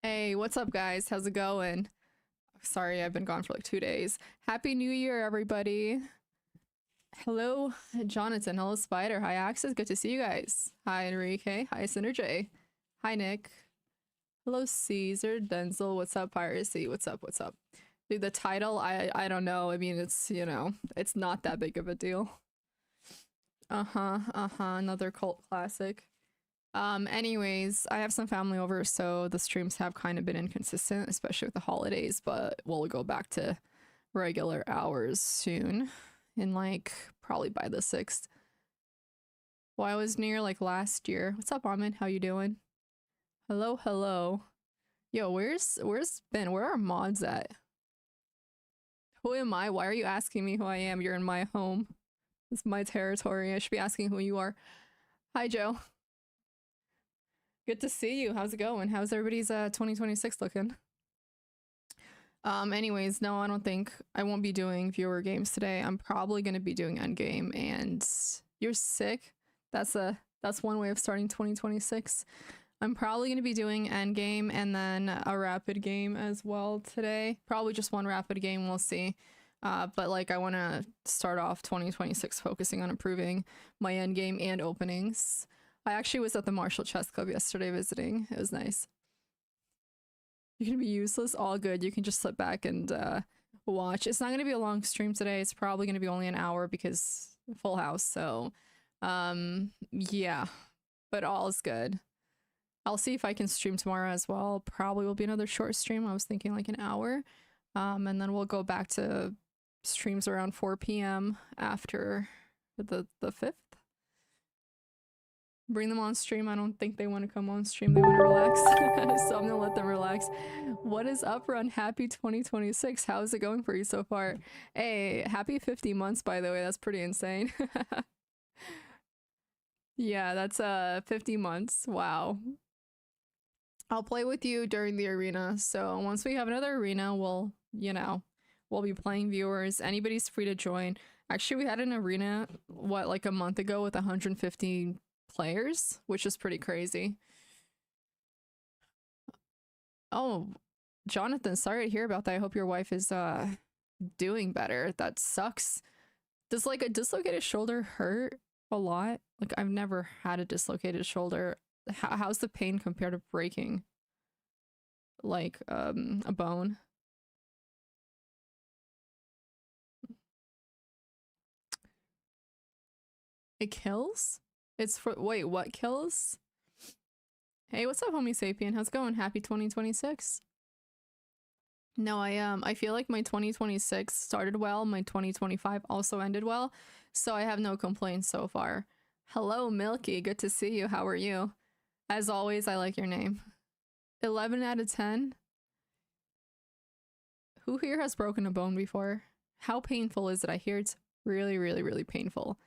Hey, what's up, guys? How's it going? Sorry, I've been gone for like 2 days. Happy New Year, everybody. Hello, Jonathan. Hello, Spider. Hi, Axis. Good to see you guys. Hi, Enrique. Hi, Synergy. Hi, Nick. Hello, Caesar. Denzel. What's up, Piracy? What's up? What's up? Dude, the title, I don't know. I mean, it's not that big of a deal. Uh-huh, uh-huh. Another cult classic. Anyways, I have some family over, so the streams have kind of been inconsistent, especially with the holidays, but we'll go back to regular hours soon, in like probably by the 6th. Well, I was near like last year. What's up, Amin? How you doing? Hello, hello. Yo, where's Ben? Where are mods at? Who am I? Why are you asking me who I am? You're in my home. It's my territory. I should be asking who you are. Hi, Joe. Good to see you. How's it going? How's everybody's 2026 looking? Anyways, no, I don't think I won't be doing viewer games today. I'm probably gonna be doing Endgame, and you're sick. That's one way of starting 2026. I'm probably gonna be doing Endgame and then a rapid game as well today. Probably just one rapid game, we'll see. But like I wanna start off 2026 focusing on improving my Endgame and openings. I actually was at the Marshall Chess Club yesterday visiting. It was nice. You're gonna be useless. All good. You can just sit back and watch. It's not gonna be a long stream today. It's probably gonna be only an hour because full house. So, yeah, but all is good. I'll see if I can stream tomorrow as well. Probably will be another short stream. I was thinking like an hour, and then we'll go back to streams around 4 p.m. after the 5th. Bring them on stream. I don't think they want to come on stream. They want to relax. So I'm gonna let them relax. What is up, Run? Happy 2026. How's it going for you so far? Hey, happy 50 months, by the way. That's pretty insane. Yeah, that's 50 months. Wow. I'll play with you during the arena. So once we have another arena, we'll be playing viewers. Anybody's free to join. Actually, we had an arena, what, like a month ago with 150 players, which is pretty crazy. Oh, Jonathan, sorry to hear about that. I hope your wife is doing better. That sucks. Does like a dislocated shoulder hurt a lot? Like I've never had a dislocated shoulder. How's the pain compared to breaking like a bone? It kills? It's for wait, what kills? Hey, what's up, homie sapien? How's it going? Happy 2026. No, I feel like my 2026 started well, my 2025 also ended well, so I have no complaints so far. Hello, Milky. Good to see you. How are you? As always, I like your name. 11 out of 10. Who here has broken a bone before? How painful is it? I hear it's really, really, really painful.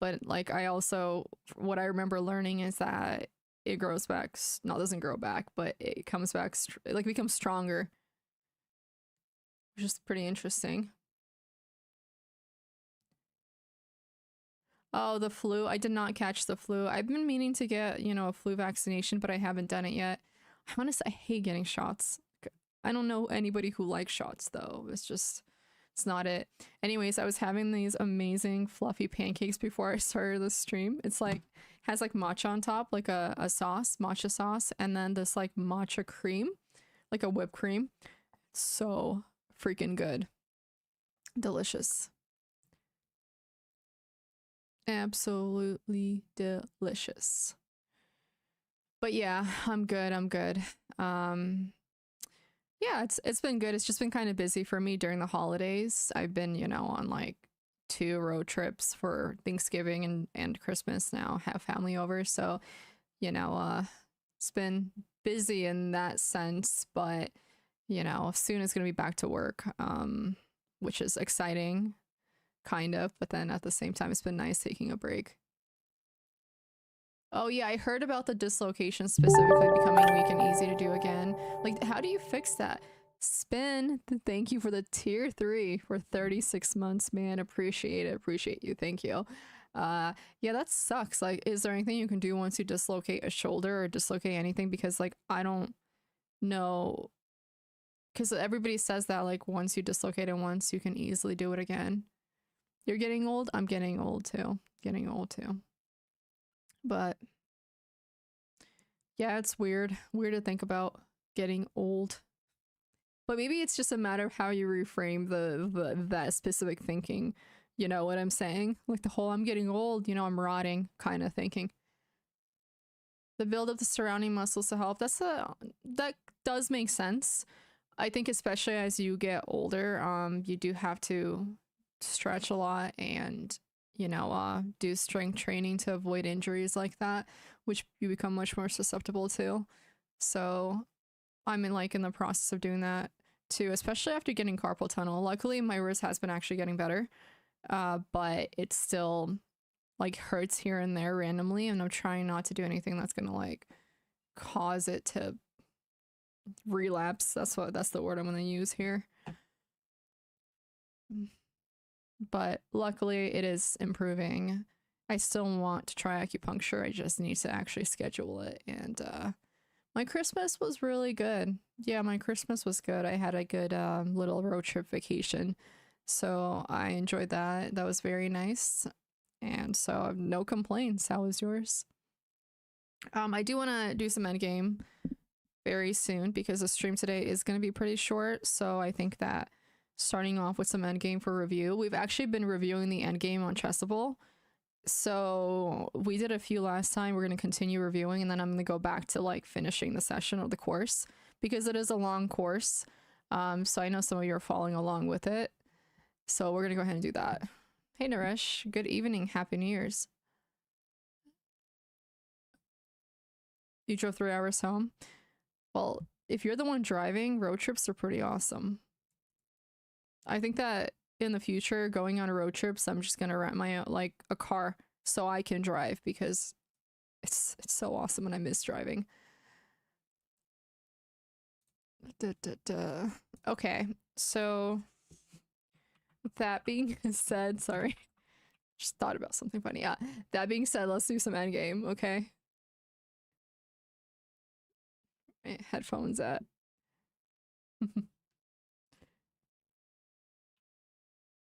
But like I also what I remember learning is that it grows back, no, it doesn't grow back, but it comes back like becomes stronger, which is pretty interesting. Oh, the flu. I did not catch the flu. I've been meaning to get, a flu vaccination, but I haven't done it yet. I want to say I hate getting shots. I don't know anybody who likes shots though. It's not it. Anyways, I was having these amazing fluffy pancakes before I started the stream. It's like has like matcha on top, like a sauce, matcha sauce, and then this like matcha cream, like a whipped cream. So freaking good. Delicious. Absolutely delicious. But yeah, I'm good. I'm good. Um yeah, it's been good. It's just been kind of busy for me during the holidays. I've been, on like 2 road trips for Thanksgiving and Christmas now, have family over. So, it's been busy in that sense, but soon it's gonna be back to work. Which is exciting, kind of, but then at the same time it's been nice taking a break. Oh yeah, I heard about the dislocation specifically becoming weak and easy to do again. Like, how do you fix that? Spin, thank you for the tier 3 for 36 months, man. Appreciate it. Appreciate you. Thank you. Yeah, that sucks. Like, is there anything you can do once you dislocate a shoulder or dislocate anything? Because like, I don't know, because everybody says that like once you dislocate it once, you can easily do it again. You're getting old. I'm getting old too. Getting old too. But yeah, it's weird. Weird to think about getting old. But maybe it's just a matter of how you reframe that specific thinking. You know what I'm saying? Like the whole I'm getting old, you know, I'm rotting kind of thinking. The build of the surrounding muscles to help. That does make sense. I think especially as you get older, you do have to stretch a lot and, you know, do strength training to avoid injuries like that, which you become much more susceptible to. So I'm in the process of doing that too, especially after getting carpal tunnel. Luckily, my wrist has been actually getting better, but it still like hurts here and there randomly, and I'm trying not to do anything that's gonna like cause it to relapse. That's the word I'm gonna use here. But luckily, it is improving. I still want to try acupuncture. I just need to actually schedule it. And my Christmas was really good. Yeah, my Christmas was good. I had a good little road trip vacation. So I enjoyed that. That was very nice. And so no complaints. How was yours? I do want to do some Endgame very soon because the stream today is going to be pretty short. So I think that starting off with some Endgame for review. We've actually been reviewing the Endgame on Chessable. So we did a few last time. We're going to continue reviewing, and then I'm going to go back to like finishing the session of the course because it is a long course. So I know some of you are following along with it. So we're going to go ahead and do that. Hey, Naresh. Good evening. Happy New Year's. You drove 3 hours home? Well, if you're the one driving, road trips are pretty awesome. I think that in the future, going on a road trips, I'm just gonna rent my own, like a car so I can drive because it's so awesome and I miss driving. Okay, so that being said, sorry, just thought about something funny. Yeah, that being said, let's do some Endgame, okay? Headphones at.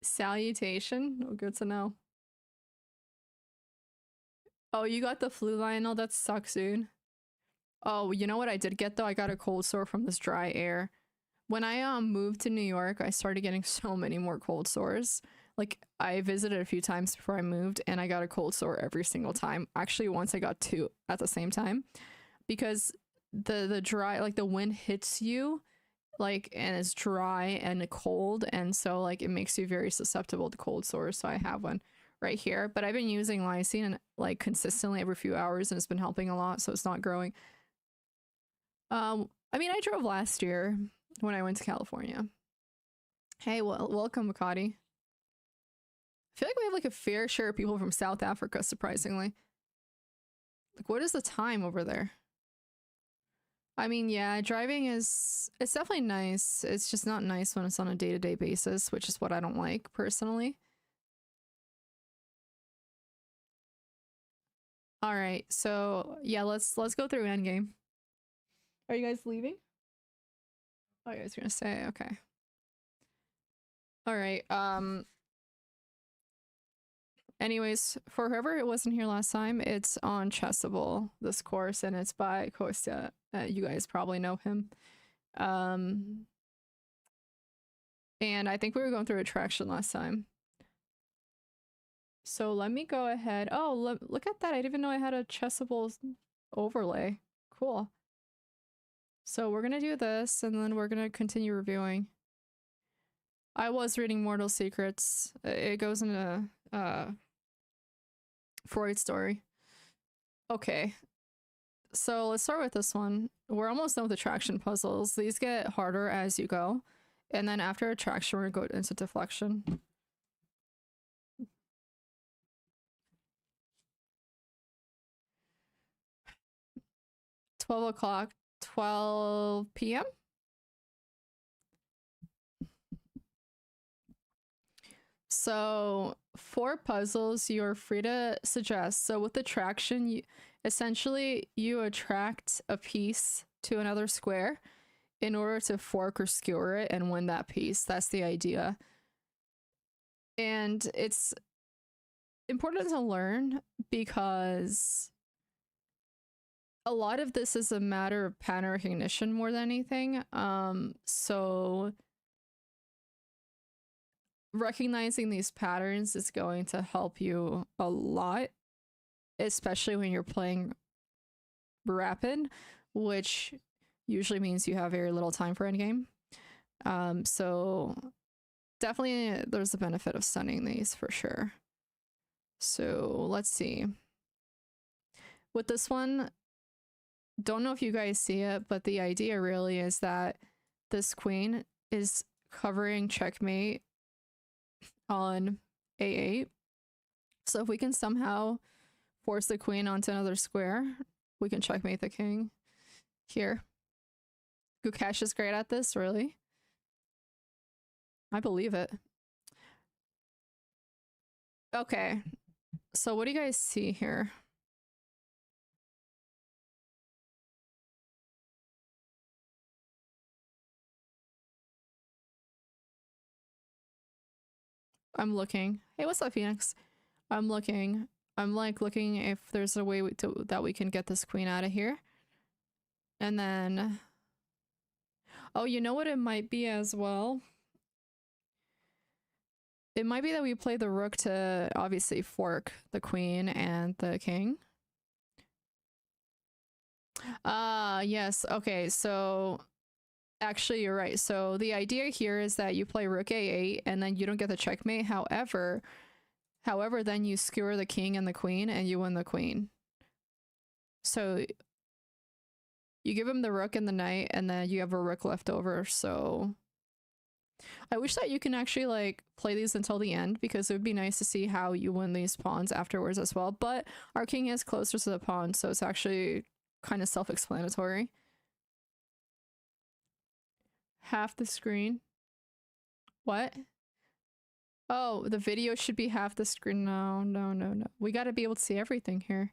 Salutation? Oh, good to know. Oh, you got the flu, Lionel? That sucks, dude. Oh, you know what I did get though? I got a cold sore from this dry air. When I moved to New York, I started getting so many more cold sores. Like I visited a few times before I moved and I got a cold sore every single time. Actually, once I got two at the same time because the dry like the wind hits you like and it's dry and cold and so like it makes you very susceptible to cold sores. So I have one right here, but I've been using lysine and like consistently every few hours and it's been helping a lot, so it's not growing. I mean, I drove last year when I went to California. Hey, well, welcome, Makati. I feel like we have like a fair share of people from South Africa, surprisingly. Like, what is the time over there? I mean, yeah, driving it's definitely nice. It's just not nice when it's on a day-to-day basis, which is what I don't like personally. All right, so yeah, let's go through Endgame. Are you guys leaving? Oh, you guys are gonna stay? Okay. All right. Anyways, for whoever it wasn't here last time, it's on Chessable, this course, and it's by Kostya. You guys probably know him. And I think we were going through attraction last time. So let me go ahead. Oh, look at that. I didn't even know I had a Chessable overlay. Cool. So we're gonna do this, and then we're gonna continue reviewing. I was reading Mortal Secrets. It goes into Freud's story. Okay, so let's start with this one. We're almost done with attraction puzzles. These get harder as you go. And then after attraction, we're going to go into deflection. $12 o'clock, 12 p.m. So for puzzles, you're free to suggest. So with attraction, essentially you attract a piece to another square, in order to fork or skewer it and win that piece. That's the idea. And it's important to learn because a lot of this is a matter of pattern recognition more than anything. So recognizing these patterns is going to help you a lot, especially when you're playing rapid, which usually means you have very little time for endgame. So definitely there's the benefit of stunning these for sure. So let's see. With this one, don't know if you guys see it, but the idea really is that this queen is covering checkmate on a8. So if we can somehow force the queen onto another square, we can checkmate the king here. Gukesh is great at this, really. I believe it. Okay, so what do you guys see here? I'm looking. Hey, what's up, Phoenix? I'm looking. I'm like looking if there's a way that we can get this queen out of here. And then, oh, you know what it might be as well? It might be that we play the rook to obviously fork the queen and the king. Yes. Okay, so actually you're right. So the idea here is that you play rook a8 and then you don't get the checkmate. However, then you skewer the king and the queen and you win the queen. So you give him the rook and the knight and then you have a rook left over. So I wish that you can actually like play these until the end because it would be nice to see how you win these pawns afterwards as well. But our king is closer to the pawn, so it's actually kind of self-explanatory. Half the screen. What? Oh, the video should be half the screen. No. We got to be able to see everything here.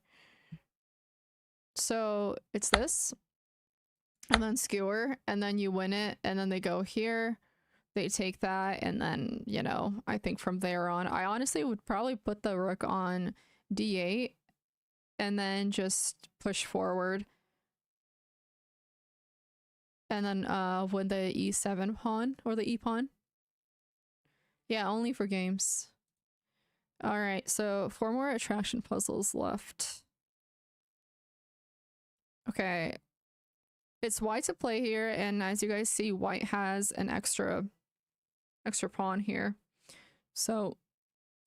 So it's this, and then skewer, and then you win it, and then they go here. They take that, and then, you know, I think from there on, I honestly would probably put the rook on d8, and then just push forward. And then win the e7 pawn, or the e pawn. Yeah, only for games. Alright, so 4 more attraction puzzles left. Okay. It's white to play here, and as you guys see, white has an extra pawn here. So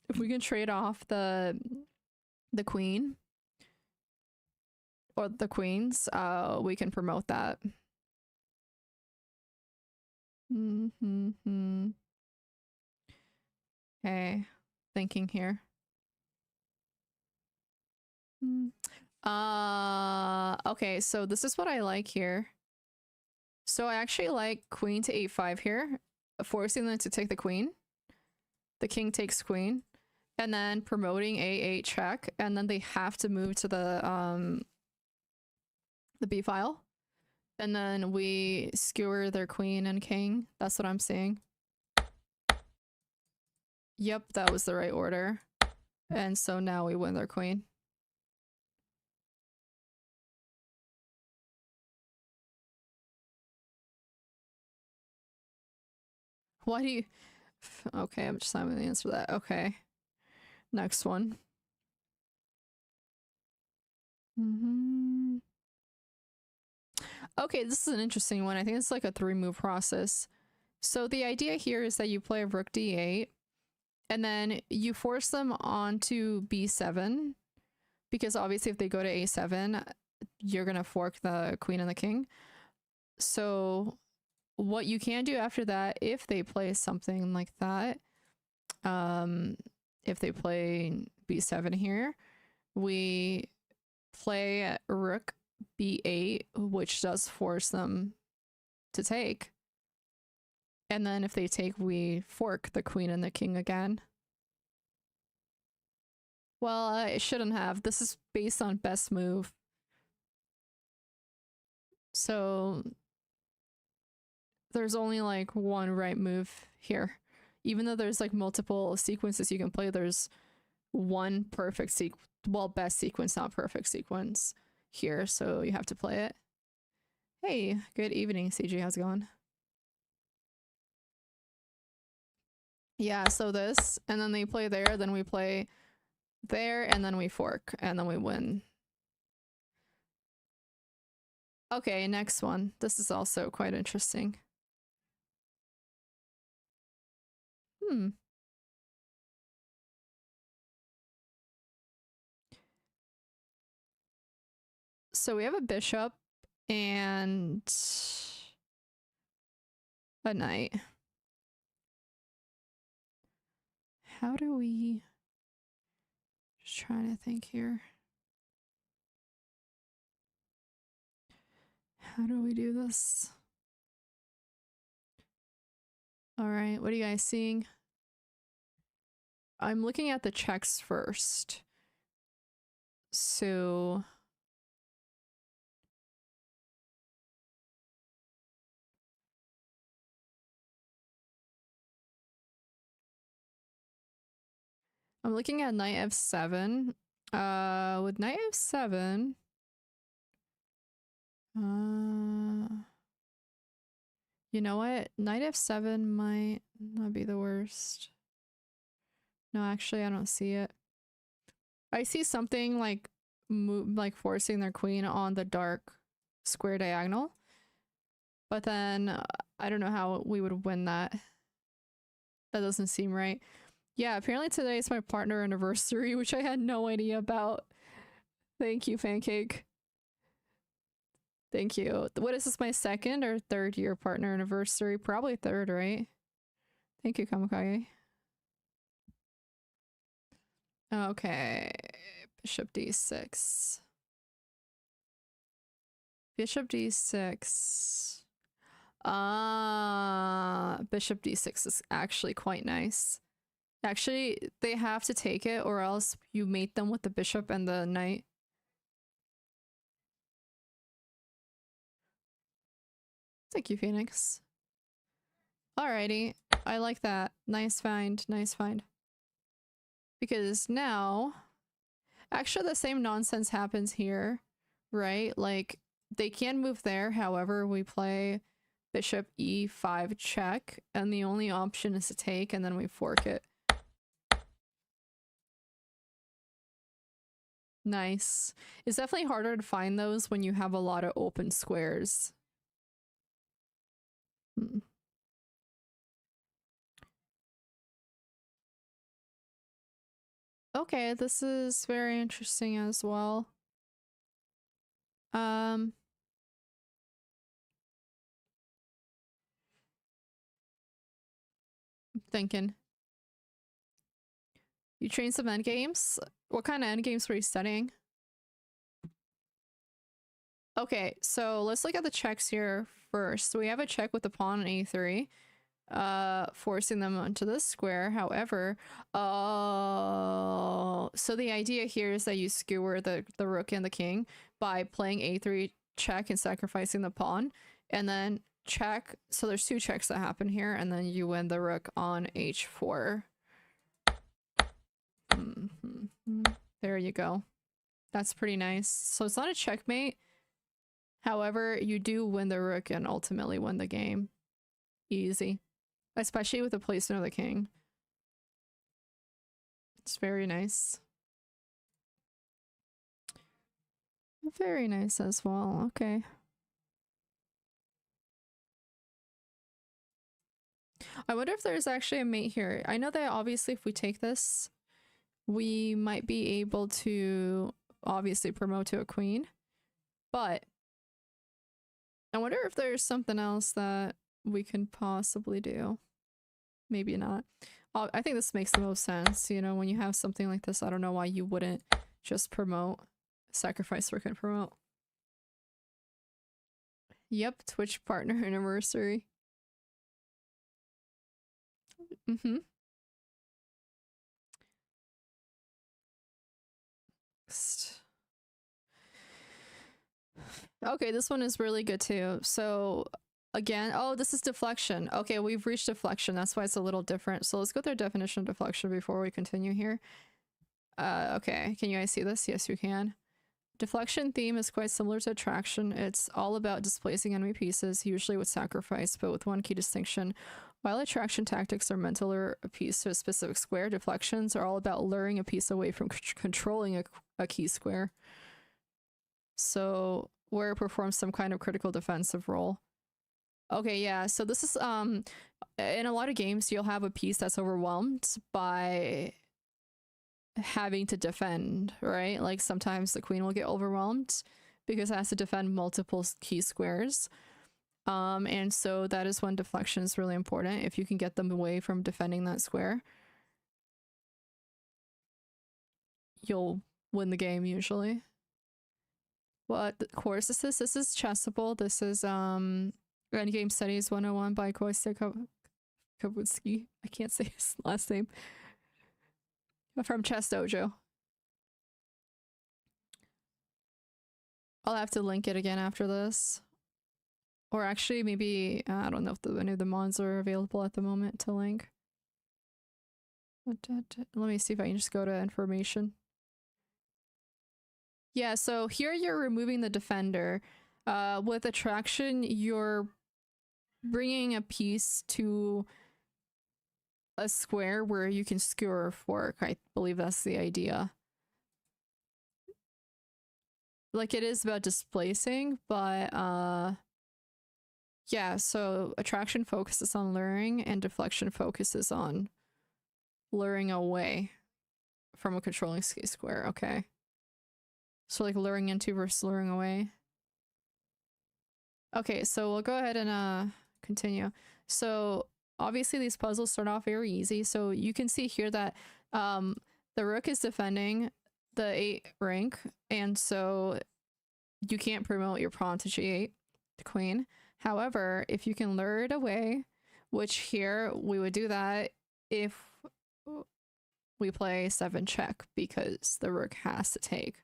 if we can trade off the queen or the queens, we can promote that. Okay, thinking here. Okay, so this is what I like here. So I actually like queen to a5 here, forcing them to take the queen. The king takes queen, and then promoting a8 check, and then they have to move to the b file, and then we skewer their queen and king. That's what I'm seeing. Yep, that was the right order. And so now we win their queen. Why do you... Okay, I'm just not going to answer that. Okay. Next one. Okay, this is an interesting one. I think it's like a 3-move process. So the idea here is that you play rook d8, and then you force them onto b7, because obviously if they go to a7, you're going to fork the queen and the king. So what you can do after that, if they play something like that, if they play b7 here, we play rook b8, which does force them to take. And then if they take, we fork the queen and the king again. Well, it shouldn't have. This is based on best move. So there's only like one right move here. Even though there's like multiple sequences you can play, there's one perfect best sequence, not perfect sequence here, so you have to play it. Hey, good evening, CG. How's it going? Yeah, so this, and then they play there, then we play there, and then we fork, and then we win. Okay, next one. This is also quite interesting. Hmm. So we have a bishop and a knight. How do we... Just trying to think here. How do we do this? All right, what are you guys seeing? I'm looking at the checks first. So... I'm looking at knight f7. With knight f7... You know what? Knight f7 might not be the worst. No, actually, I don't see it. I see something like forcing their queen on the dark square diagonal. But then I don't know how we would win that. That doesn't seem right. Yeah, apparently today is my partner anniversary, which I had no idea about. Thank you, Pancake. Thank you. What is this, my second or third year partner anniversary? Probably third, right? Thank you, Kamikage. Okay. Bishop d6. Bishop d6. Bishop d6 is actually quite nice. Actually, they have to take it or else you mate them with the bishop and the knight. Thank you, Phoenix. Alrighty. I like that. Nice find. Nice find. Because now... Actually, the same nonsense happens here, right? Like, they can move there. However, we play bishop e5 check, and the only option is to take, and then we fork it. Nice. It's definitely harder to find those when you have a lot of open squares. Hmm. Okay, this is very interesting as well. Thinking. You train some endgames? What kind of endgames were you studying? Okay, so let's look at the checks here first. So we have a check with the pawn on a3, forcing them onto this square. However, so the idea here is that you skewer the rook and the king by playing a3 check and sacrificing the pawn, and then check. So there's two checks that happen here, and then you win the rook on h4. There you go. That's pretty nice. So it's not a checkmate. However, you do win the rook and ultimately win the game. Easy. Especially with the placement of the king. It's very nice. Very nice as well. Okay. I wonder if there's actually a mate here. I know that obviously if we take this, we might be able to obviously promote to a queen. But I wonder if there's something else that we can possibly do. Maybe not. I think this makes the most sense. You know, when you have something like this, I don't know why you wouldn't just promote. Sacrifice rook and promote. Yep, Twitch partner anniversary. Okay, this one is really good too. So Again, oh, this is deflection. Okay, we've reached deflection. That's why it's a little different. So let's go through the definition of deflection before we continue here. Okay, can you guys see this? Yes, you can. Deflection theme is quite similar to attraction. It's all about displacing enemy pieces, usually with sacrifice, but with one key distinction. While attraction tactics are meant to lure a piece to a specific square, deflections are all about luring a piece away from controlling a key square. So, where it performs some kind of critical defensive role. Okay, yeah, so this is, in a lot of games, you'll have a piece that's overwhelmed by having to defend, right? Like sometimes the queen will get overwhelmed because it has to defend multiple key squares. And so that is when deflection is really important. If you can get them away from defending that square, you'll win the game usually. What course is this? This is Chessable. This is Endgame Studies 101 by Kostya Kabutsky. I can't say his last name. From Chess Dojo. I'll have to link it again after this. Or actually, maybe, I don't know if any of the mods are available at the moment to link. Let me see if I can just go to information. Yeah, so here you're removing the defender. With attraction, you're bringing a piece to a square where you can skewer or fork. I believe that's the idea. Like, it is about displacing, but yeah, so attraction focuses on luring and deflection focuses on luring away from a controlling square. Okay. So like luring into versus luring away. Okay, so we'll go ahead and continue. So obviously these puzzles start off very easy. So you can see here that the rook is defending the 8 rank, and so you can't promote your pawn to g8, the queen. However, if you can lure it away, which here we would do that if we play 7 check because the rook has to take.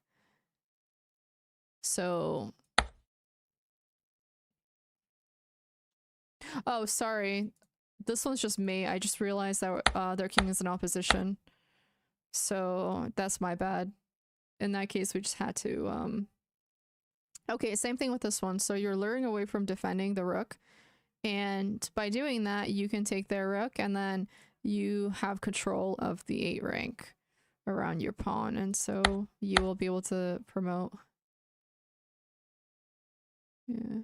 So, oh, sorry. This one's just mate. I just realized that their king is in opposition. So that's my bad. In that case, we just had to, okay, same thing with this one. So you're luring away from defending the rook. And by doing that, you can take their rook and then you have control of the 8 rank around your pawn. And so you will be able to promote. Yeah.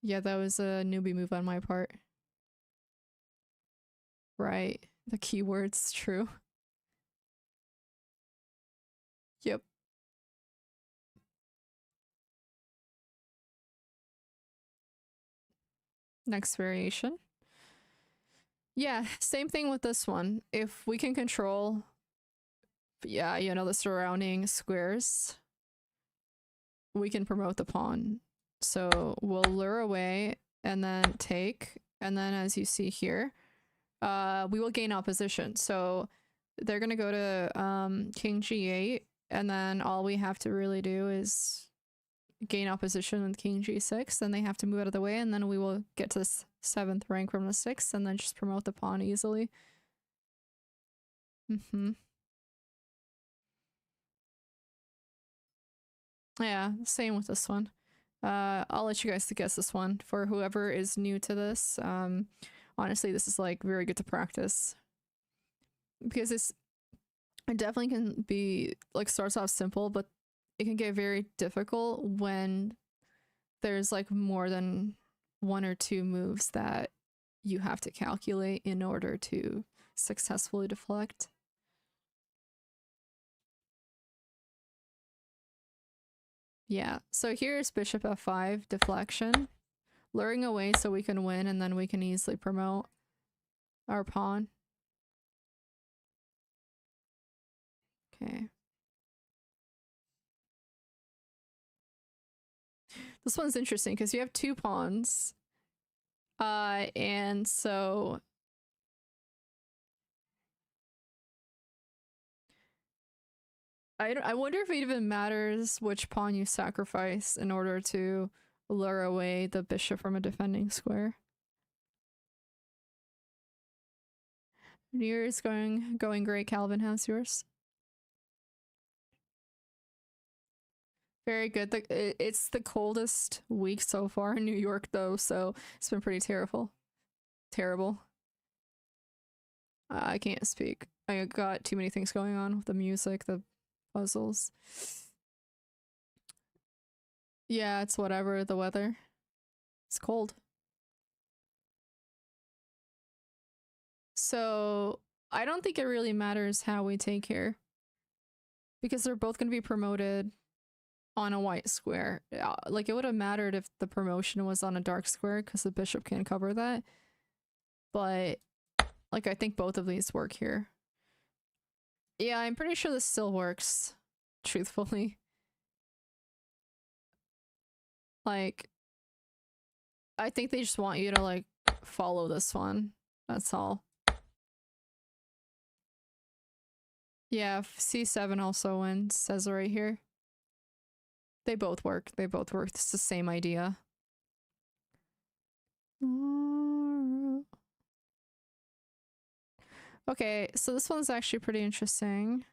Yeah, that was a newbie move on my part. Right. The keyword's true. Yep. Next variation. Yeah, same thing with this one. If we can control, yeah, you know, the surrounding squares, we can promote the pawn. So we'll lure away and then take, and then as you see here, we will gain opposition. So they're gonna go to king g8, and then all we have to really do is gain opposition with king g6, then they have to move out of the way, and then we will get to this 7th rank from the 6th, and then just promote the pawn easily. Yeah, same with this one. I'll let you guys guess this one. For whoever is new to this, honestly, this is like very good to practice. Because it definitely can be, like, starts off simple, but it can get very difficult when there's like more than 1 or 2 moves that you have to calculate in order to successfully deflect. Yeah, so here's bishop f5, deflection, luring away so we can win, and then we can easily promote our pawn. Okay. This one's interesting because you have 2 pawns. And so I wonder if it even matters which pawn you sacrifice in order to lure away the bishop from a defending square. New Year's going great, Calvin. How's yours? Very good. It's the coldest week so far in New York, though, so it's been pretty terrible. Terrible. I can't speak. I got too many things going on with the music, the puzzles. Yeah, it's whatever, the weather. It's cold. So, I don't think it really matters how we take here. Because they're both going to be promoted on a white square. Like, it would have mattered if the promotion was on a dark square, because the bishop can cover that. But, like, I think both of these work here. Yeah, I'm pretty sure this still works, truthfully. Like, I think they just want you to, like, follow this one. That's all. Yeah, C7 also wins, says right here. They both work. They both work. It's the same idea. Okay, so this one's actually pretty interesting.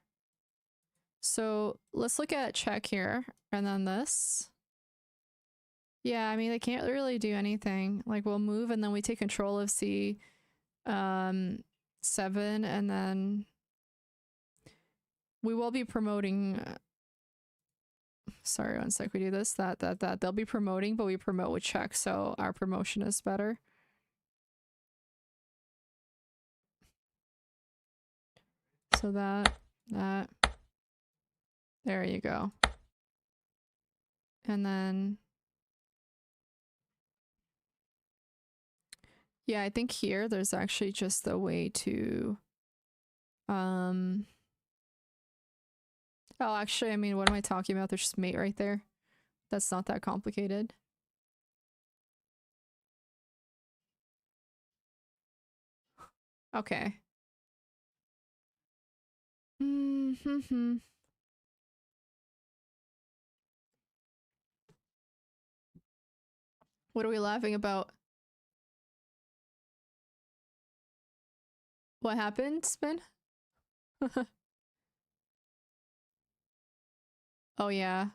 So let's look at check here, and then this. Yeah, I mean, they can't really do anything. Like, we'll move, and then we take control of C7, and then we will be promoting... sorry, one sec, we do this, that. They'll be promoting, but we promote with check, so our promotion is better. So that. There you go. And then... yeah, I think here there's actually just a way to... oh, actually, I mean, what am I talking about? There's just mate right there. That's not that complicated. Okay. What are we laughing about? What happened, Spin? Oh, yeah.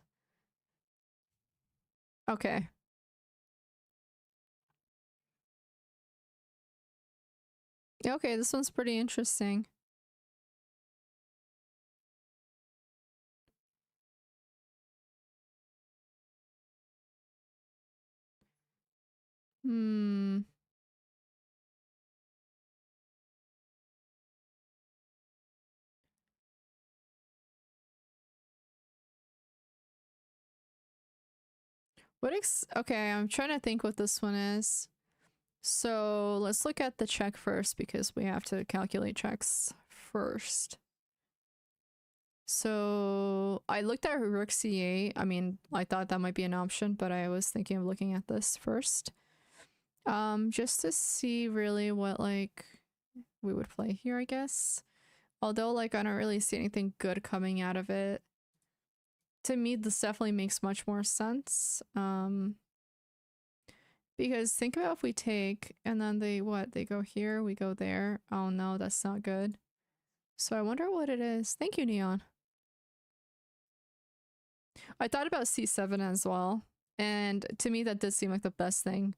Okay. Okay, this one's pretty interesting. Okay, I'm trying to think what this one is. So let's look at the check first, because we have to calculate checks first. So I looked at rook c8. I mean, I thought that might be an option, but I was thinking of looking at this first. Just to see really what, like, we would play here, I guess. Although, like, I don't really see anything good coming out of it. To me, this definitely makes much more sense. Because think about if we take, and then they go here, we go there. Oh no, that's not good. So I wonder what it is. Thank you, Neon. I thought about c7 as well. And to me, that does seem like the best thing.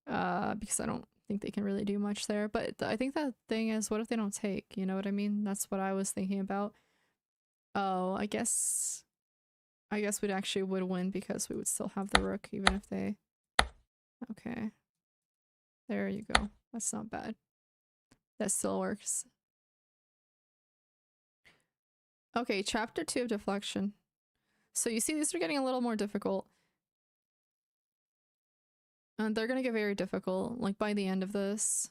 Because I don't think they can really do much there. But I think that thing is, what if they don't take? You know what I mean? That's what I was thinking about. Oh, I guess we'd actually would win, because we would still have the rook, even if they... Okay. There you go. That's not bad. That still works. Okay, chapter 2 of deflection. So you see, these are getting a little more difficult. And they're gonna get very difficult, like, by the end of this.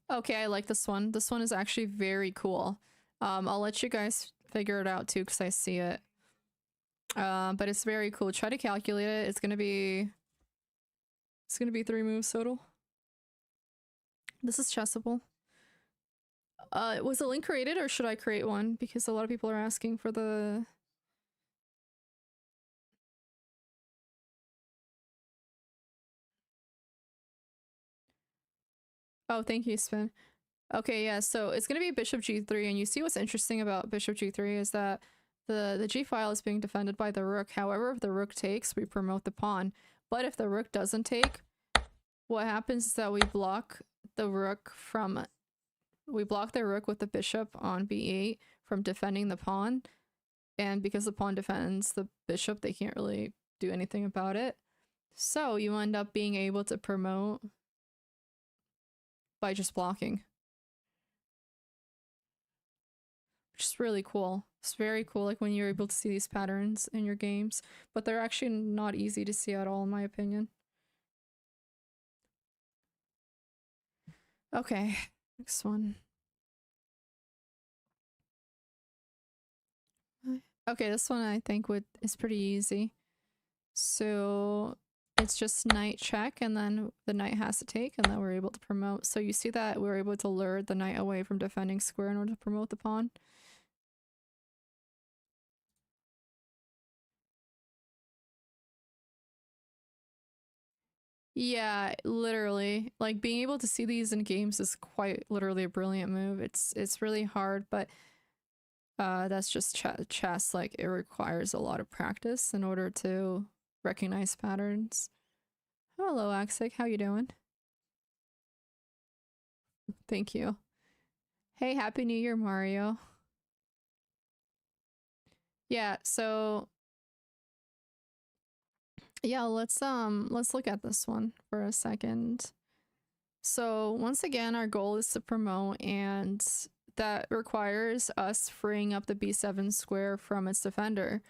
Okay, I like this one. This one is actually very cool. I'll let you guys figure it out too, because I see it. But it's very cool. Try to calculate it. It's gonna be 3 moves total. This is chessable. Was a link created or should I create one? Because a lot of people are asking for the... Oh, thank you, Spin. Okay, yeah, so it's gonna be bishop g3, and you see what's interesting about bishop g3 is that the g file is being defended by the rook. However, if the rook takes, we promote the pawn. But if the rook doesn't take, what happens is that we block the rook with the bishop on b8 from defending the pawn. And because the pawn defends the bishop, they can't really do anything about it. So you end up being able to promote by just blocking. Which is really cool. It's very cool, like when you're able to see these patterns in your games, but they're actually not easy to see at all, in my opinion. Okay, next one. Okay, this one I think is pretty easy. So it's just knight check, and then the knight has to take, and then we're able to promote. So you see that we're able to lure the knight away from defending square in order to promote the pawn. Yeah, literally. Like being able to see these in games is quite literally a brilliant move. It's really hard, but that's just chess. Like it requires a lot of practice in order to recognize patterns. Hello, Axic. How you doing? Thank you. Hey, Happy New Year, Mario. Yeah, so yeah, let's look at this one for a second. So once again, our goal is to promote, and that requires us freeing up the b7 square from its defender.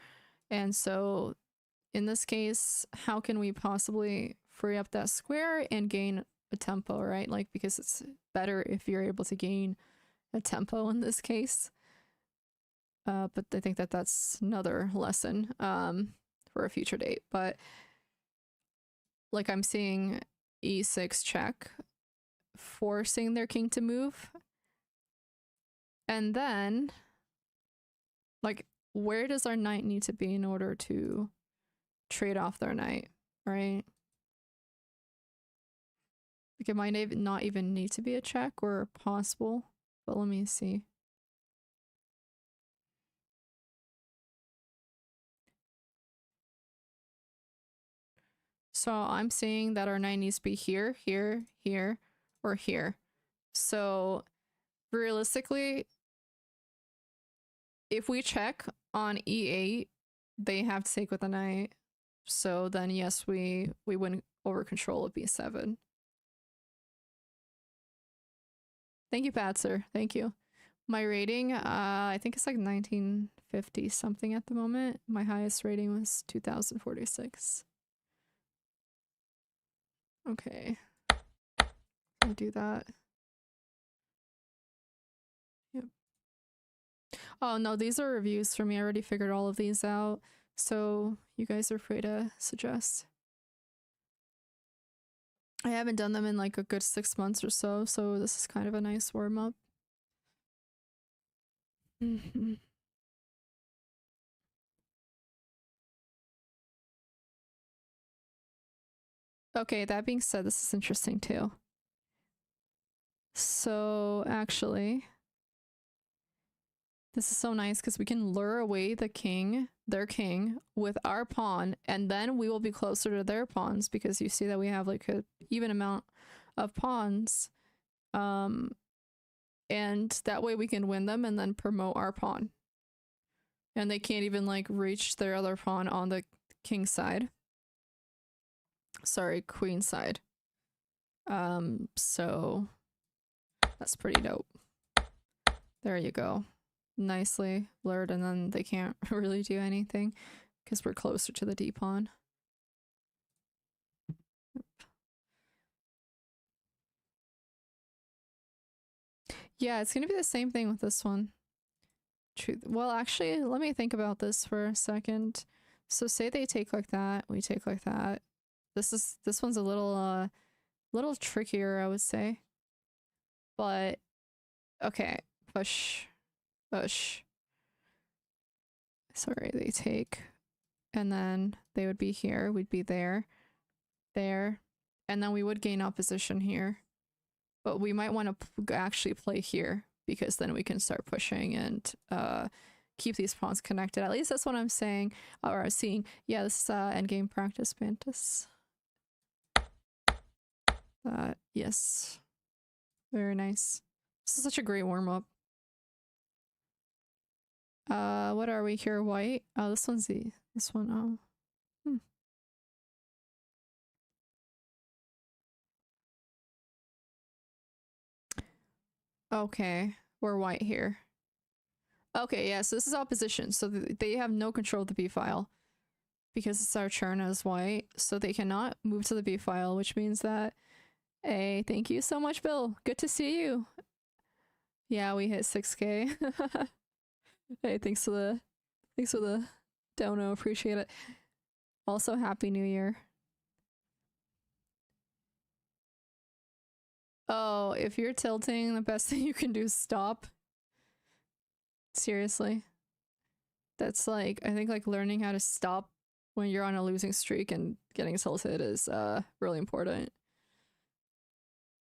And so in this case, how can we possibly free up that square and gain a tempo, right? Like, because it's better if you're able to gain a tempo in this case. But I think that that's another lesson for a future date. But like I'm seeing e6 check, forcing their king to move. And then, like, where does our knight need to be in order to trade off their knight, right? Like, it might not even need to be a check or possible, but let me see. So I'm seeing that our knight needs to be here, here, here, or here. So realistically, if we check on e8, they have to take with the knight. So then yes, we win over control of b7. Thank you, Patser. Thank you. My rating, I think it's like 1950 something at the moment. My highest rating was 2046. Okay. I'll do that. Yep. Oh no, these are reviews for me. I already figured all of these out. So you guys are free to suggest. I haven't done them in like a good 6 months or so, so this is kind of a nice warm up. Okay, that being said, this is interesting too. So actually, this is so nice because we can lure away the king, their king, with our pawn, and then we will be closer to their pawns because you see that we have like a even amount of pawns. And that way we can win them and then promote our pawn. And they can't even like reach their other pawn on the king side. Sorry, queen side. So that's pretty dope. There you go. Nicely lured, and then they can't really do anything because we're closer to the d pawn. Yeah, it's gonna be the same thing with this one. Truth. Well, actually, let me think about this for a second. So say they take like that, we take like that. This one's a little trickier, I would say. But okay, push, push. Sorry, they take, and then they would be here, we'd be there, there, and then we would gain opposition here. But we might want to actually play here, because then we can start pushing and keep these pawns connected. At least that's what I'm saying, or seeing. Yeah, this is endgame practice mantis. Yes. Very nice. This is such a great warm-up. What are we here? White? Oh, this one's this one. Oh. Okay, we're white here. Okay, yeah, so this is opposition. So they have no control of the B file because it's our turn as white. So they cannot move to the B file, which means that, hey, thank you so much, Bill. Good to see you. Yeah, we hit 6K. Hey, thanks for the dono. Appreciate it. Also, Happy New Year. Oh, if you're tilting, the best thing you can do is stop. Seriously. That's like, I think like learning how to stop when you're on a losing streak and getting tilted is really important.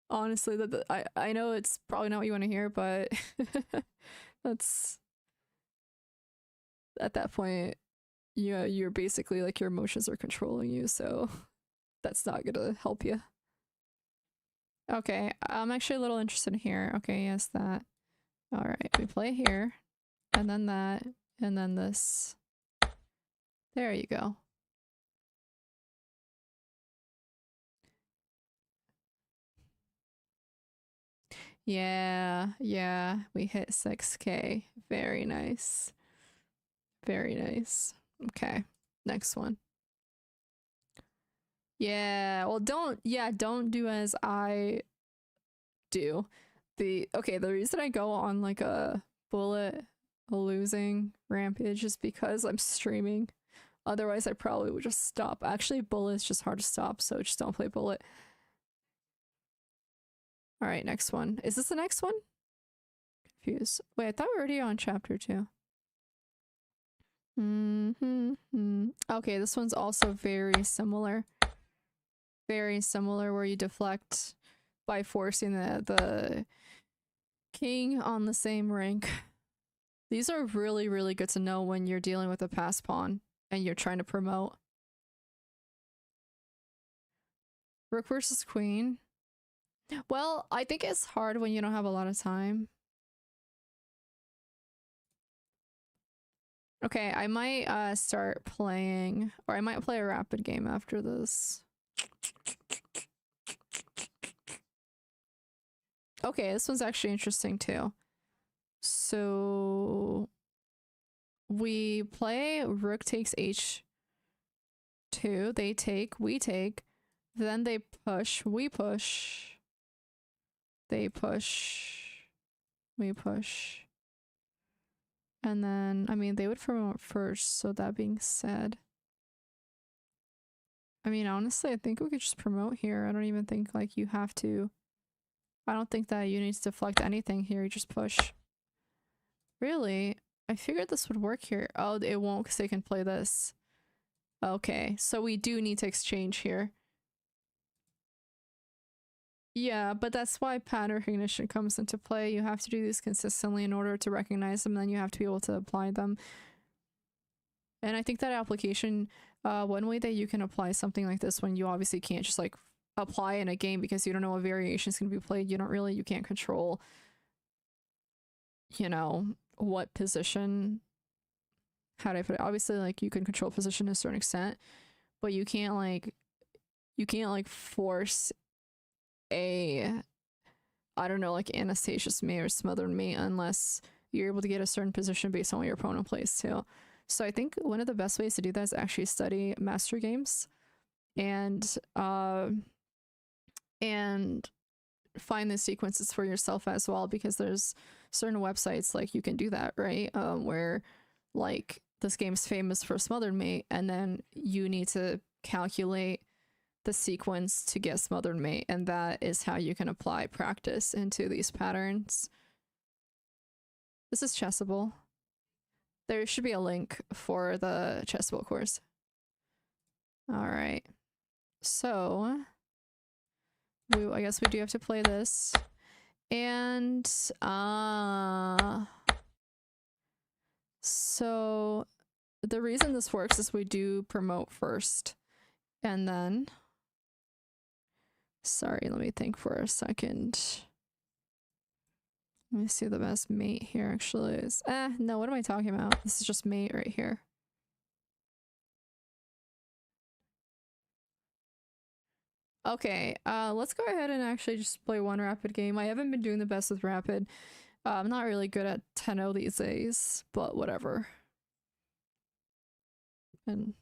Honestly, I know it's probably not what you want to hear, but that's at that point, you're basically like your emotions are controlling you, so that's not gonna help you. Okay, I'm actually a little interested here. Okay, yes, that. All right, we play here, and then that, and then this. There you go. Yeah, yeah, we hit 6K. Very nice. Very nice. Okay, next one. Yeah, well, don't do as I do. The reason I go on like a losing rampage is because I'm streaming. Otherwise, I probably would just stop. Actually, bullet is just hard to stop, so just don't play bullet. All right, next one. Is this the next one? Confused. Wait, I thought we were already on chapter 2. Okay, this one's also very similar. Very similar, where you deflect by forcing the king on the same rank. These are really, really good to know when you're dealing with a pass pawn and you're trying to promote. Rook versus queen. Well, I think it's hard when you don't have a lot of time. Okay, I might start playing, or I might play a rapid game after this. Okay, this one's actually interesting too. So we play rook takes h2, they take, we take, then they push, we push, they push, we push. And then, I mean, they would promote first, so that being said, I mean, honestly, I think we could just promote here. I don't even think, like, you have to. I don't think that you need to deflect anything here. You just push. Really? I figured this would work here. Oh, it won't because they can play this. Okay, so we do need to exchange here. Yeah, but that's why pattern recognition comes into play. You have to do these consistently in order to recognize them, and then you have to be able to apply them. And I think that application, one way that you can apply something like this when you obviously can't just like apply in a game because you don't know what variations can be played, you can't control, you know, what position, how do I put it? Obviously, like, you can control position to a certain extent, but you can't like force a, I don't know, like Anastasia's mate or smothered mate unless you're able to get a certain position based on what your opponent plays too. So I think one of the best ways to do that is actually study master games and find the sequences for yourself as well, because there's certain websites like you can do that, right? Where like this game's famous for smothered mate, and then you need to calculate the sequence to get smothered mate, and that is how you can apply practice into these patterns. This is chessable. There should be a link for the chessable course. All right. So, I guess we do have to play this. And, so the reason this works is we do promote first. And then, sorry, let me think for a second. Let me see, the best mate here actually is, no, what am I talking about? This is just mate right here. Okay, let's go ahead and actually just play one rapid game. I haven't been doing the best with rapid. I'm not really good at 10-0 these days, but whatever. And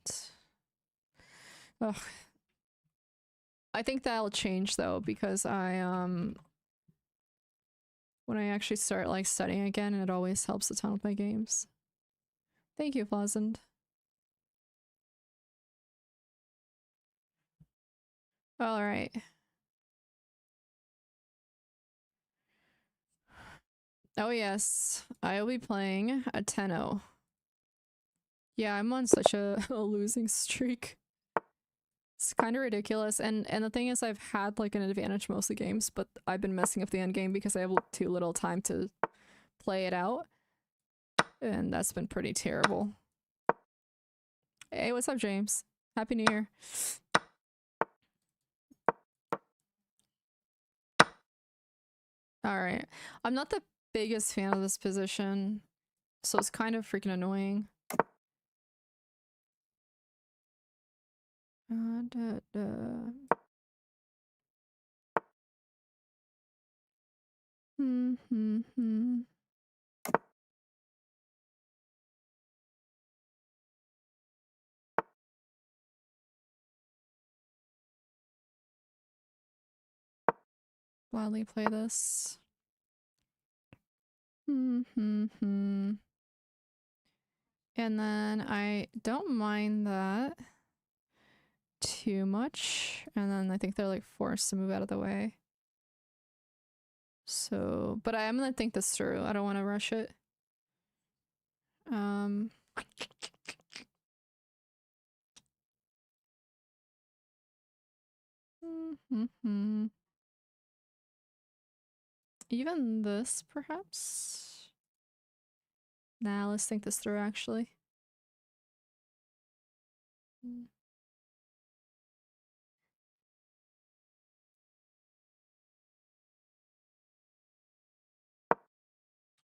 ugh. I think that'll change though, because when I actually start like studying again, it always helps a ton with my games. Thank you, Pleasant. All right. Oh yes, I will be playing a 10-0. Yeah, I'm on such a losing streak. It's kind of ridiculous, and the thing is, I've had like an advantage most of the games, but I've been messing up the end game because I have too little time to play it out, and that's been pretty terrible. Hey, what's up, James? Happy New Year. All right, I'm not the biggest fan of this position, so it's kind of freaking annoying. Gladly play this. And then I don't mind that too much. And then I think they're like forced to move out of the way. So, but I am gonna think this through. I don't want to rush it. Even this, perhaps? Nah, let's think this through, actually.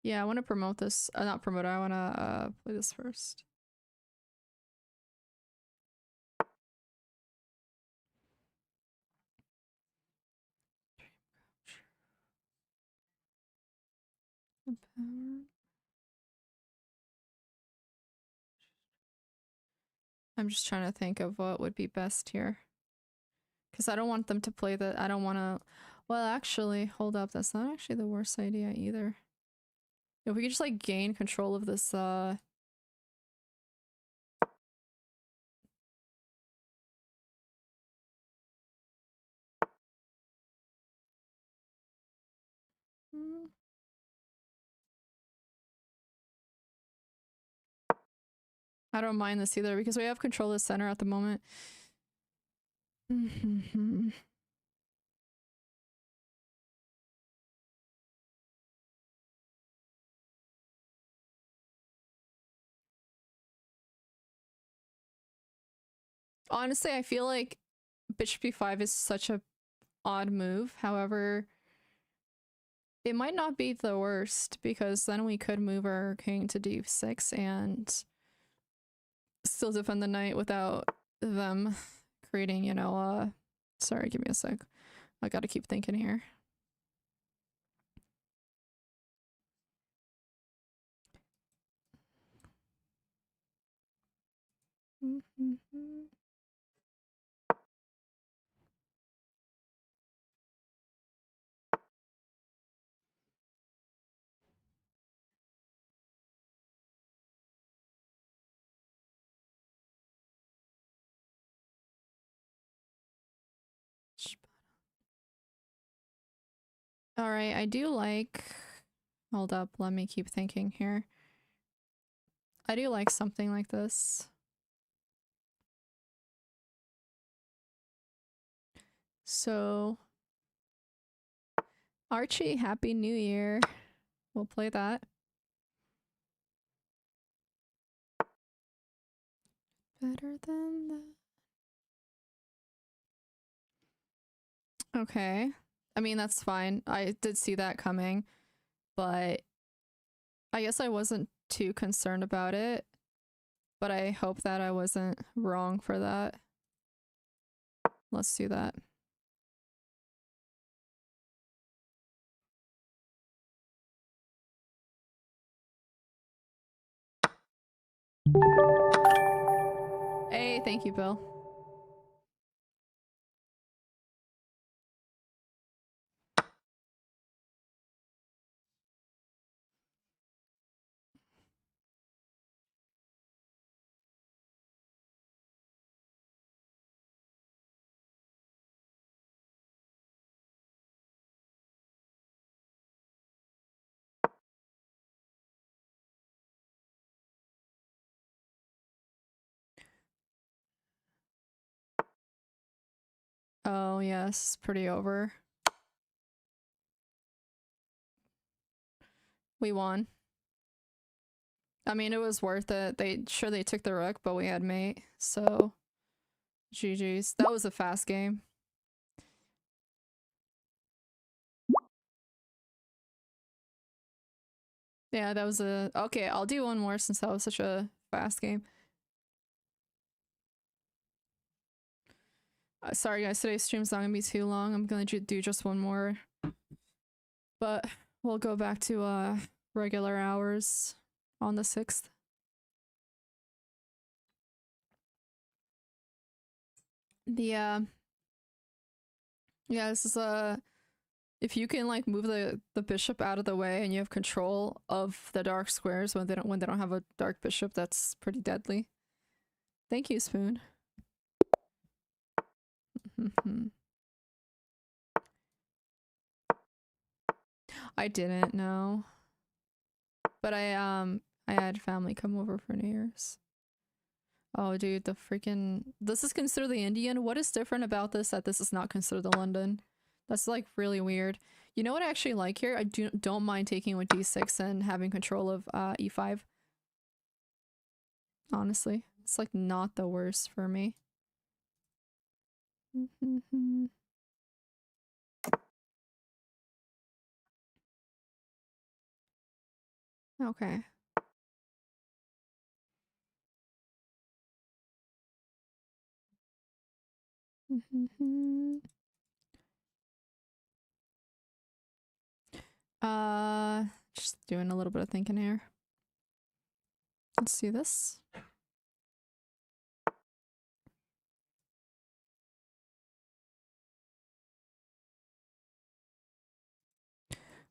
Yeah, I want to promote this. Not promote it, I want to play this first. I'm just trying to think of what would be best here. Because I don't want them to play the... I don't want to... Well, actually, hold up. That's not actually the worst idea either. If we could just, like, gain control of this, I don't mind this either, because we have control of the center at the moment. Honestly, I feel like bishop b5 is such a odd move. However, it might not be the worst, because then we could move our king to d6 and still defend the knight without them creating, you know, sorry, give me a sec. I gotta keep thinking here. All right, I do like. Hold up, let me keep thinking here. I do like something like this. So, Archie, Happy New Year. We'll play that. Better than that. Okay. I mean, that's fine. I did see that coming, but I guess I wasn't too concerned about it. But I hope that I wasn't wrong for that. Let's do that. Hey, thank you, Bill. Oh, yes, pretty over. We won. I mean, it was worth it. They took the rook, but we had mate. So, GG's. That was a fast game. Yeah, that was a... Okay, I'll do one more since that was such a fast game. Sorry guys, today's stream's not gonna be too long. I'm gonna do just one more. But we'll go back to regular hours on the 6th. Yeah, this is if you can like move the bishop out of the way and you have control of the dark squares when they don't have a dark bishop, that's pretty deadly. Thank you, Spoon. I didn't know. But I had family come over for New Year's. Oh dude, the freaking this is considered the Indian. What is different about this that this is not considered the London? That's like really weird. You know what I actually like here? I don't mind taking with d6 and having control of e5. Honestly, it's like not the worst for me. Okay. Just doing a little bit of thinking here. Let's do this.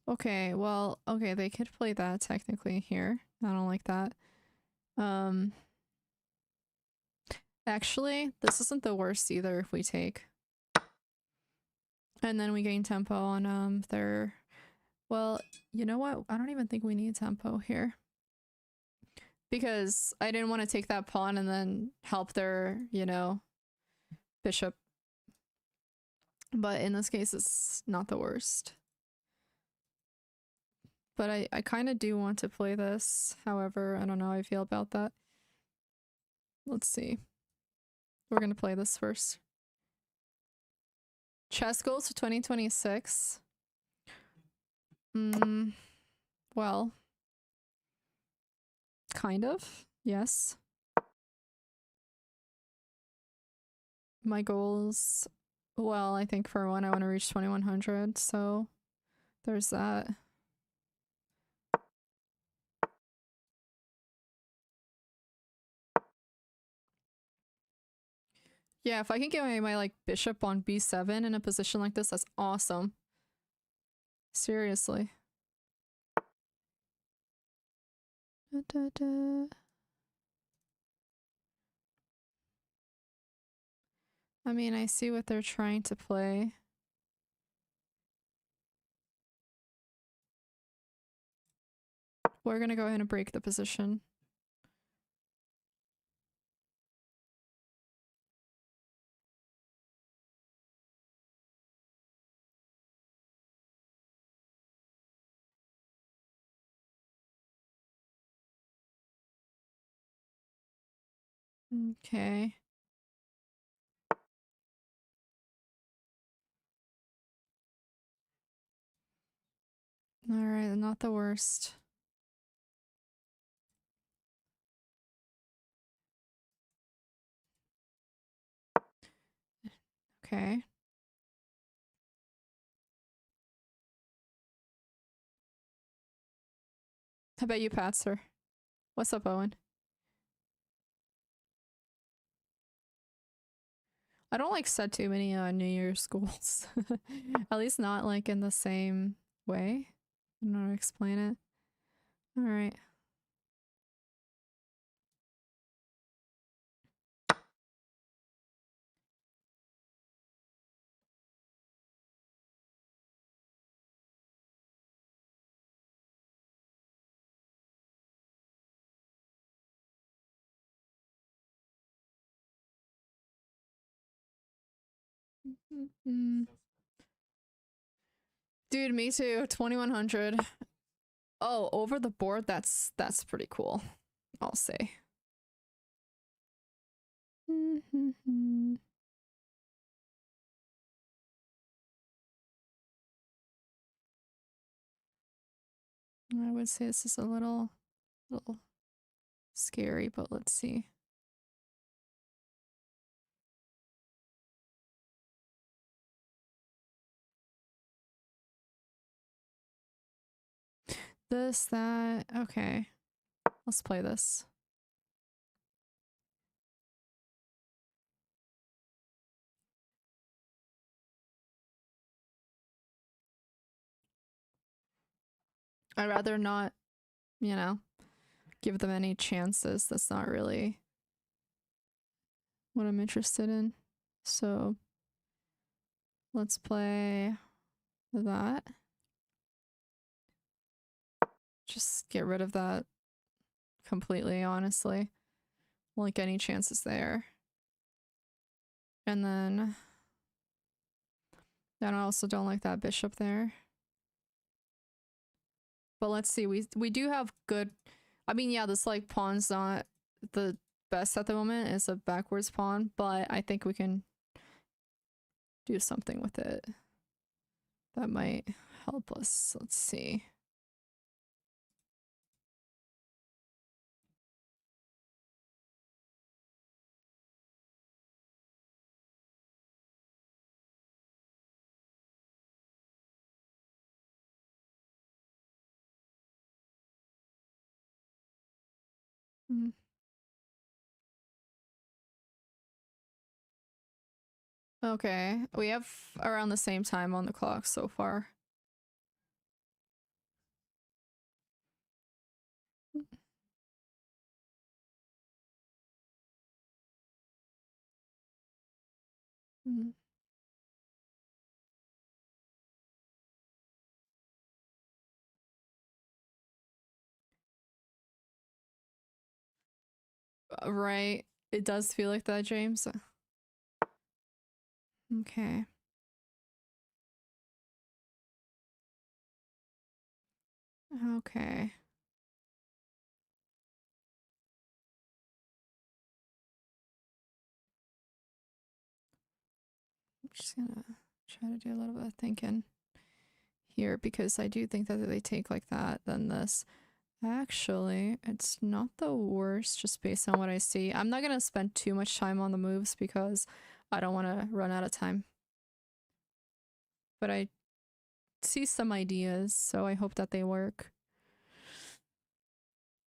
Okay, well, okay, they could play that technically here. I don't like that. Actually, this isn't the worst either if we take. And then we gain tempo on their... Well, you know what? I don't even think we need tempo here. Because I didn't want to take that pawn and then help their, you know, bishop. But in this case, it's not the worst. But I kind of do want to play this. However, I don't know how I feel about that. Let's see. We're going to play this first. Chess goals to 2026. Well, kind of, yes. My goals, well, I think for one, I want to reach 2100, so there's that. Yeah, if I can get my like bishop on b7 in a position like this, that's awesome. Seriously. I mean, I see what they're trying to play. We're gonna go ahead and break the position. Okay. Alright, not the worst. Okay. How about you, Patser? What's up, Owen? I don't like set too many New Year's goals. At least not like in the same way. I don't know how to explain it. Alright. Dude, me too. 2100. Oh, over the board, that's pretty cool, I'll say. I would say this is a little scary, but let's see. This, that, okay. Let's play this. I'd rather not, you know, give them any chances. That's not really what I'm interested in. So let's play that. Just get rid of that completely, honestly. Like any chances there. And then I also don't like that bishop there. But let's see, we do have good, I mean, yeah, this like pawn's not the best at the moment. It's a backwards pawn, but I think we can do something with it that might help us. Let's see. Okay, we have around the same time on the clock so far. Right, it does feel like that, James. Okay. Okay. I'm just gonna try to do a little bit of thinking here because I do think that if they take like that, then this. Actually, it's not the worst just based on what I see. I'm not gonna spend too much time on the moves because I don't want to run out of time. But I see some ideas, so I hope that they work.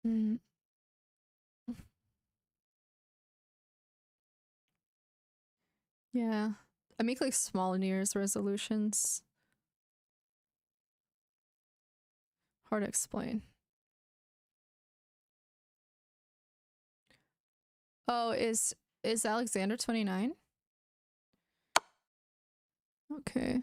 Mm. Yeah. I make like small New Year's resolutions. Hard to explain. Oh, is Alexander 29? Okay.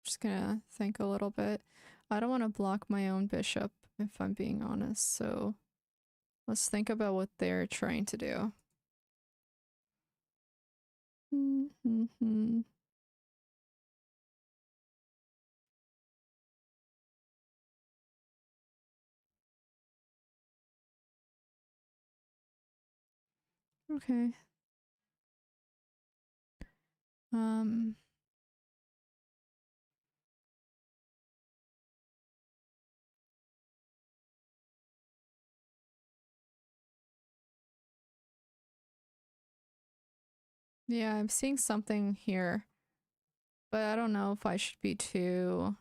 Just gonna think a little bit. I don't want to block my own bishop, if I'm being honest, so let's think about what they're trying to do. Okay. Um, yeah, I'm seeing something here, but I don't know if I should be too.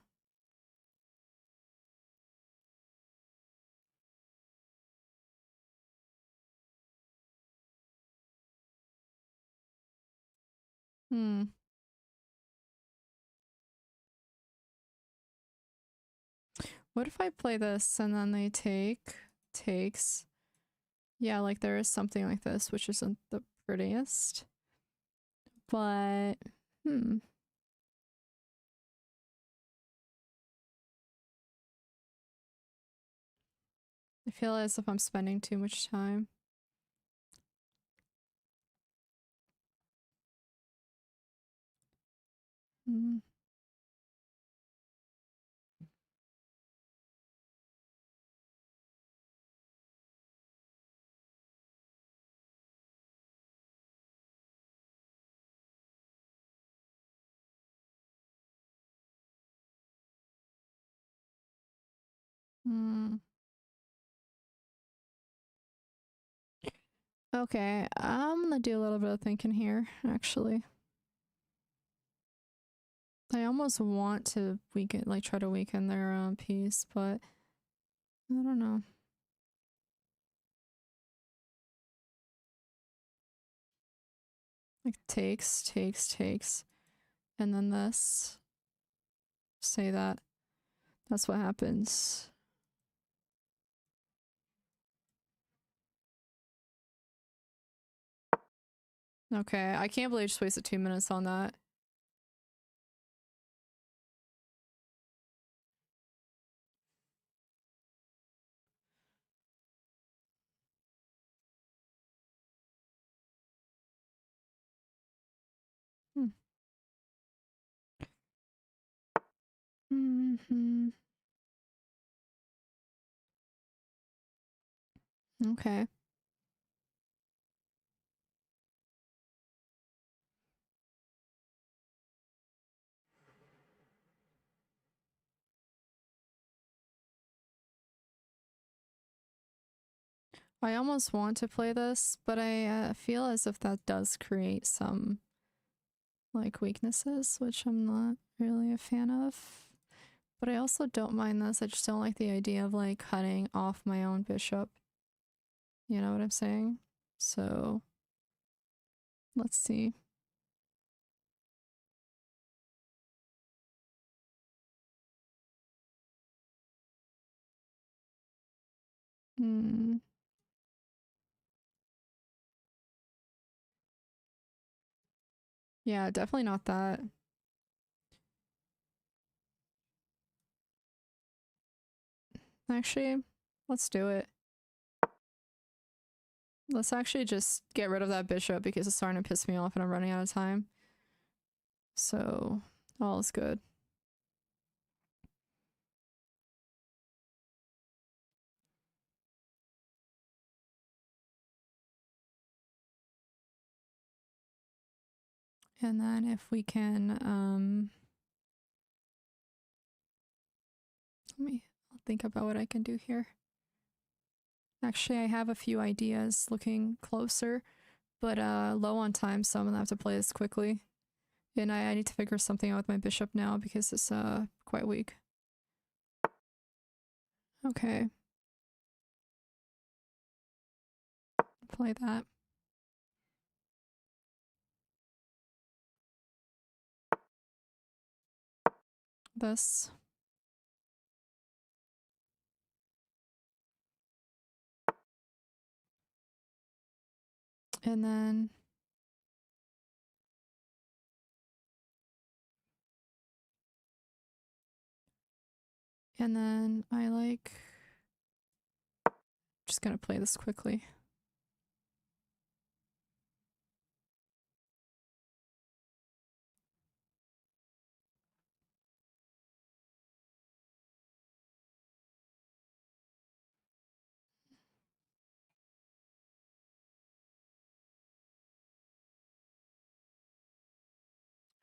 Hmm. What if I play this and then they takes? Yeah, like there is something like this, which isn't the prettiest. But, I feel as if I'm spending too much time. Hmm. Hmm. Okay, I'm gonna do a little bit of thinking here, actually. I almost want to weaken, like, try to weaken their piece, but I don't know. Like, takes. And then this. Say that. That's what happens. Okay, I can't believe I just wasted 2 minutes on that. Hmm. Mm-hmm. Okay. I almost want to play this, but I feel as if that does create some like weaknesses, which I'm not really a fan of. But I also don't mind this. I just don't like the idea of like cutting off my own bishop. You know what I'm saying? So let's see. Hmm. Yeah, definitely not that. Actually, let's do it. Let's actually just get rid of that bishop because it's starting to piss me off and I'm running out of time. So, all is good. And then if we can, I'll think about what I can do here. Actually, I have a few ideas looking closer, but low on time, so I'm gonna have to play this quickly. And I need to figure something out with my bishop now because it's quite weak. Okay. Play that. This. And then I like just gonna play this quickly.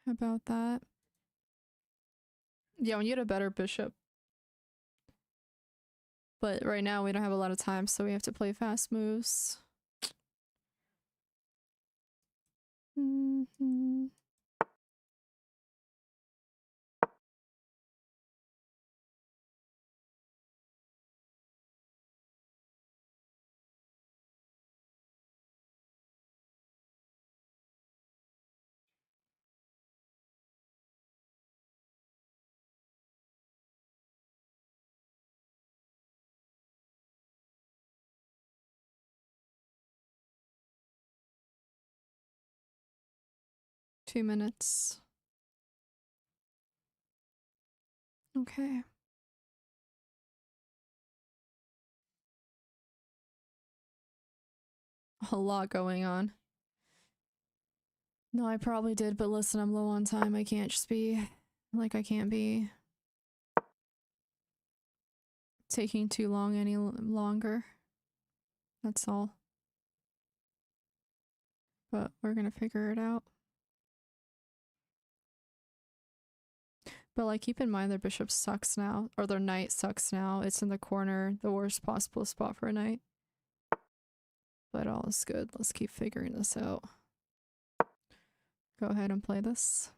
How about that? Yeah, we need a better bishop. But right now we don't have a lot of time, so we have to play fast moves. Mm-hmm. Two minutes. Okay. A lot going on. No, I probably did, but listen, I'm low on time. I can't just be like I can't be taking too long any longer. That's all. But we're gonna figure it out. But like, keep in mind their bishop sucks now, or their knight sucks now. It's in the corner, the worst possible spot for a knight. But all is good. Let's keep figuring this out. Go ahead and play this.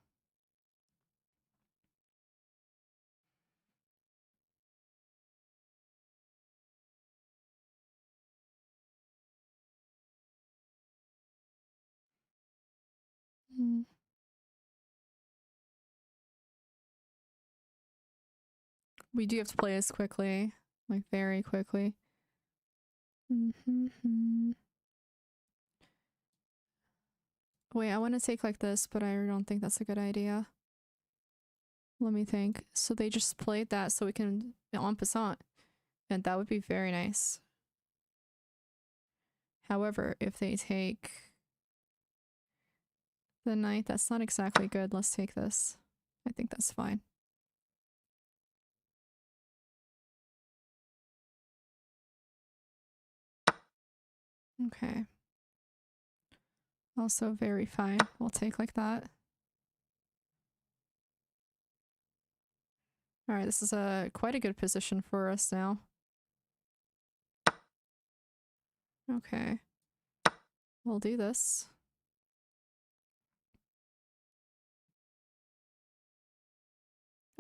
Mm. We do have to play this quickly, like very quickly. Mm-hmm. Wait, I want to take like this, but I don't think that's a good idea. Let me think. So they just played that so we can en passant, and that would be very nice. However, if they take the knight, that's not exactly good. Let's take this. I think that's fine. Okay. Also very fine. We'll take like that. All right, this is quite a good position for us now. Okay. We'll do this.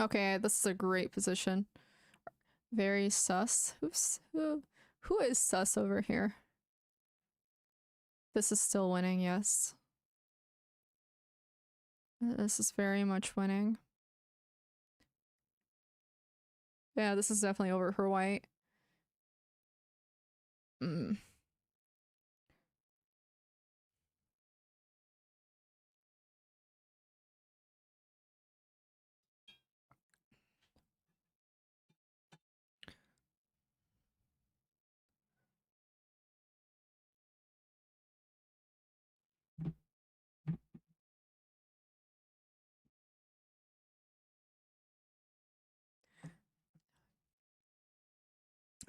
Okay, this is a great position. Very sus. Who is sus over here? This is still winning, yes. This is very much winning. Yeah, this is definitely over for white. Mm.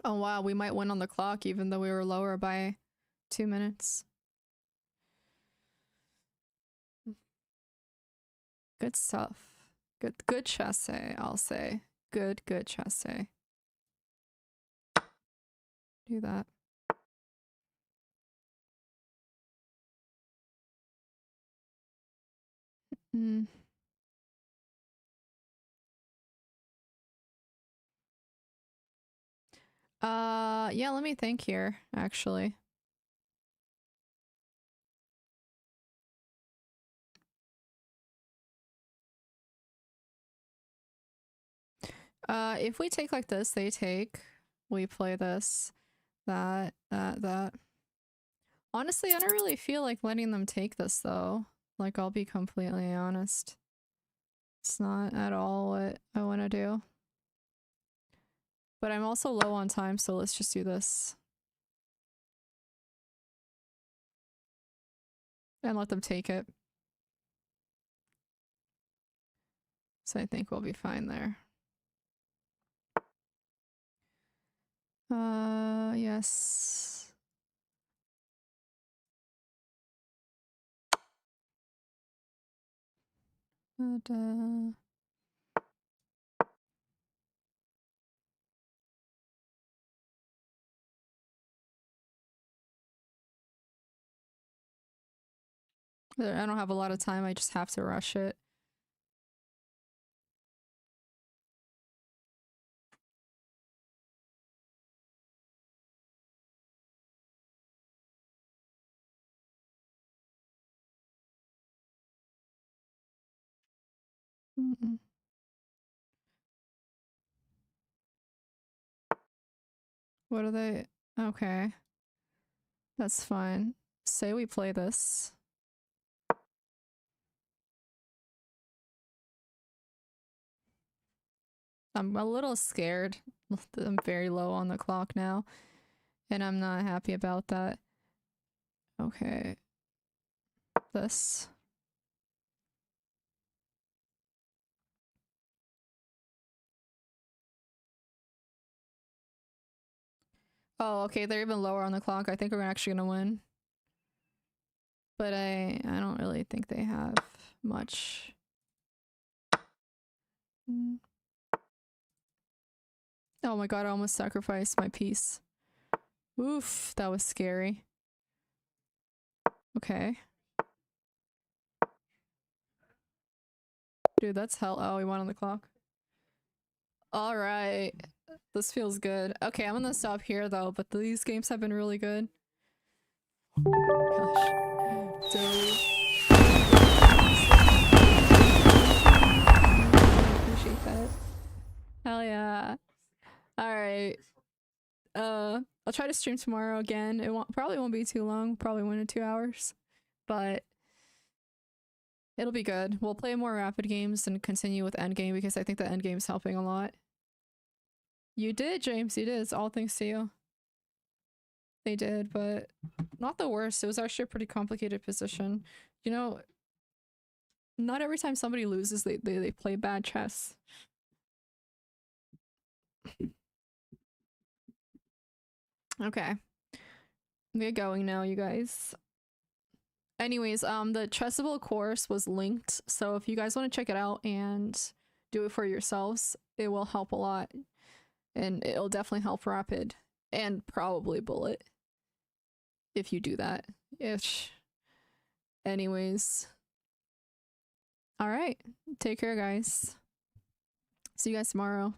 Oh wow, we might win on the clock even though we were lower by 2 minutes. Good stuff. Good chasse, I'll say. Good chasse. Do that. Mm. Yeah, let me think here, actually. If we take like this, they take. We play this, that. Honestly, I don't really feel like letting them take this though. Like, I'll be completely honest. It's not at all what I want to do. But I'm also low on time, so let's just do this. And let them take it. So I think we'll be fine there. Yes. But, I don't have a lot of time, I just have to rush it. Mm-mm. What are they? Okay. That's fine. Say we play this. I'm a little scared. I'm very low on the clock now, and I'm not happy about that. Okay. This. Oh, okay, they're even lower on the clock. I think we're actually gonna win. But I don't really think they have much. Oh my god, I almost sacrificed my piece. Oof, that was scary. Okay. Dude, that's hell. Oh, we won on the clock. Alright. This feels good. Okay, I'm gonna stop here though, but these games have been really good. Gosh. Appreciate that. Hell yeah. Alright. I'll try to stream tomorrow again. It probably won't be too long. Probably 1 to 2 hours. But it'll be good. We'll play more rapid games and continue with Endgame because I think the Endgame is helping a lot. You did, James. You did. It's all thanks to you. They did, but not the worst. It was actually a pretty complicated position. You know, not every time somebody loses, they play bad chess. Okay. I'm get going now, you guys. Anyways, the Chessable course was linked, so if you guys want to check it out and do it for yourselves, it will help a lot. And it'll definitely help Rapid and probably Bullet if you do that. Ish. Anyways. Alright. Take care, guys. See you guys tomorrow.